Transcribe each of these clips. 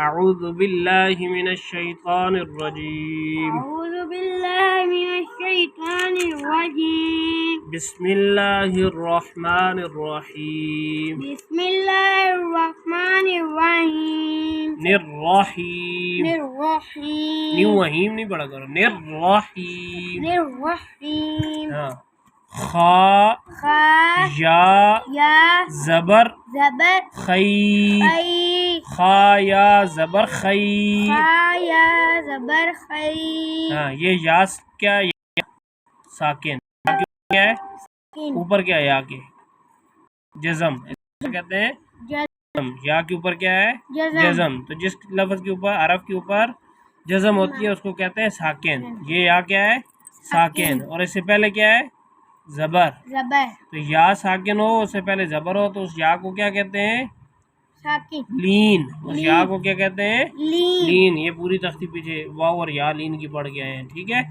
اعوذ باللہ من الشیطان الرجیم أعوذ بالله من الشيطان الرجيم. بسم اللہ الرحمن الرحیم بسم الله الرحمن الرحيم. الرحیم الرحيم. نیو وحیم نہیں پڑھا کرو الرحیم الرحيم. ہاں خا خا یا یا زبر زبر خی خی خا یا زبر خی خا یا زبر خی. ہاں یہ یا کیا یا ساکن کیا ہے اوپر کیا ہے یا کے جزم کہتے ہیں جزم. یا کے اوپر کیا ہے جزم تو جس لفظ کے اوپر حرف کے اوپر جزم ہوتی ہے اس کو کہتے ہیں ساکن یہ یا کیا ہے ساکن اور اس سے پہلے کیا ہے زبر زبر تو یا ساکن ہو اس سے پہلے زبر ہو تو اس یا کو کیا کہتے ہیں ساکن لین اس یا کو کیا کہتے ہیں لین. لین یہ پوری تختی پیچھے واو اور یا لین کی پڑھ کے آئے ہیں ٹھیک ہے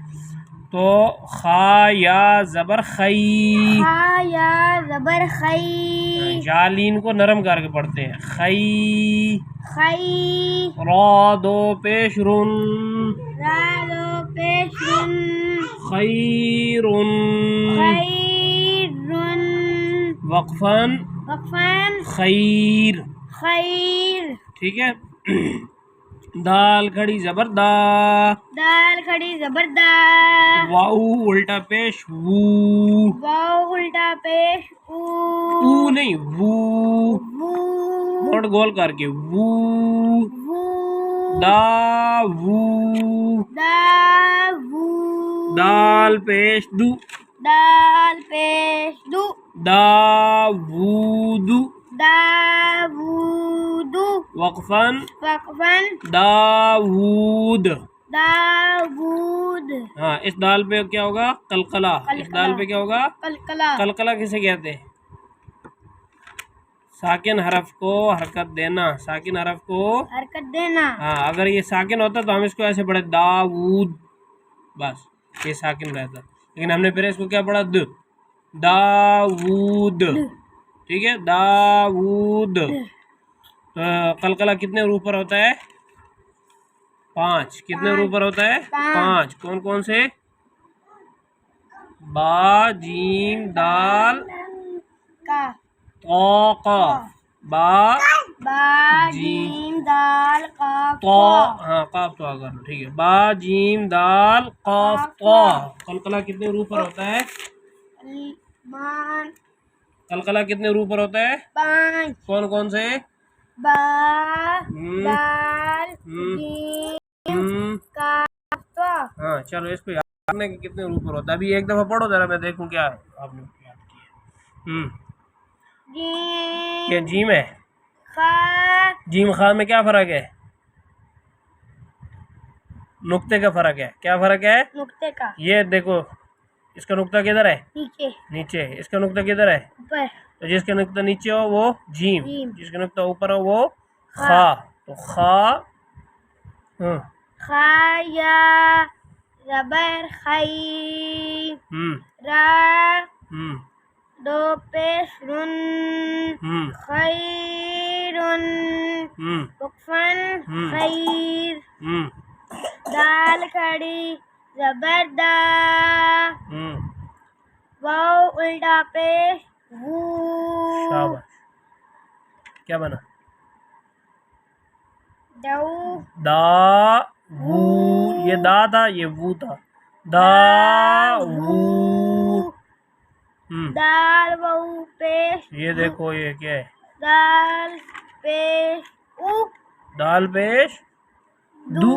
تو خا یا زبر خی خا یا زبر خی یا لین کو نرم کر کے پڑھتے ہیں خی خی را دو پیش رن را دو پیش رن خیرن خیرن وقفاً وقفاً خیر خیر. ٹھیک ہے دال کھڑی زبر دا دال کھڑی زبر دا واؤ الٹا پیش وو واو الٹا پیش او نہیں وو وو نوٹ گول کر کے وو وو دا وو دا وو دال پیش دو دال پیش دو داوود داوود وقفاً وقفاً داوود داوود. ہاں اس دال پہ کیا ہوگا قلقلہ اس دال پہ کیا ہوگا قلقلہ قلقلہ کسے کہتے ہیں ساکن حرف کو حرکت دینا ساکن حرف کو حرکت دینا. ہاں اگر یہ ساکن ہوتا تو ہم اس کو ایسے پڑھے داوود بس یہ ساکن رہتا لیکن ہم نے پھر اس کو کیا پڑھا داوود ٹھیک ہے داوود قلقلہ کتنے حروف پر ہوتا ہے 5 کتنے حروف پر ہوتا ہے 5 کون کون سے با جیم دال کا طا قا با با جیم دال قاف طا ہاں قاف تو آگا ٹھیک ہے با جیم دال قاف طا قلقلہ کتنے حروف پر ہوتا ہے مان قلقلہ کتنے حروف پر ہوتا ہے 5 کون کون سے با دال جیم قاف طا. ہاں چلو اس کو یاد کرنے کے کتنے حروف پر ہوتا ہے ابھی ایک دفعہ پڑھو ذرا میں دیکھوں کیا آپ نے یاد کیا جیم یہ جیم ہے خا جیم خا میں کیا فرق ہے نقطے کا فرق ہے کیا فرق ہے نقطے کا یہ دیکھو اس کا نقطہ کدھر ہے نیچے نیچے اس کا نقطہ کدھر ہے اوپر تو جس کا نقطہ نیچے ہو وہ جیم جیم. جس کا نقطہ اوپر ہو وہ خا تو خا خا یا زبر خی را دو پیش رن خیرن وقفاً خیر دال کھڑی زبر دا واو الٹا پیش وو شاباش کیا بنا دو دا وو یہ دا تھا یہ وو تھا دا وو دال واو پیش یہ دیکھو یہ کیا ہے دال پیش او دال پیش دو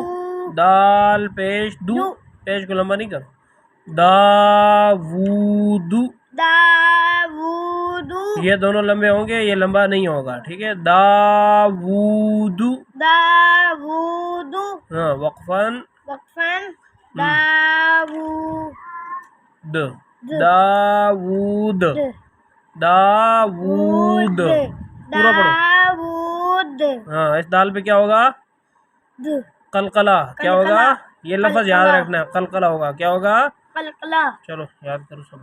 دال پیش دو پیش کو لمبا نہیں کرو داوود داوود یہ دونوں لمبے ہوں گے یہ لمبا نہیں ہوگا ٹھیک ہے داوود داوود ہاں وقفاً وقفاً داوود داوود داوود پورا پڑھو داوود. ہاں اس دال پہ کیا ہوگا قلقلہ کیا ہوگا یہ لفظ یاد رکھنا ہے قلقلہ ہوگا کیا ہوگا قلقلہ. چلو یاد کرو سب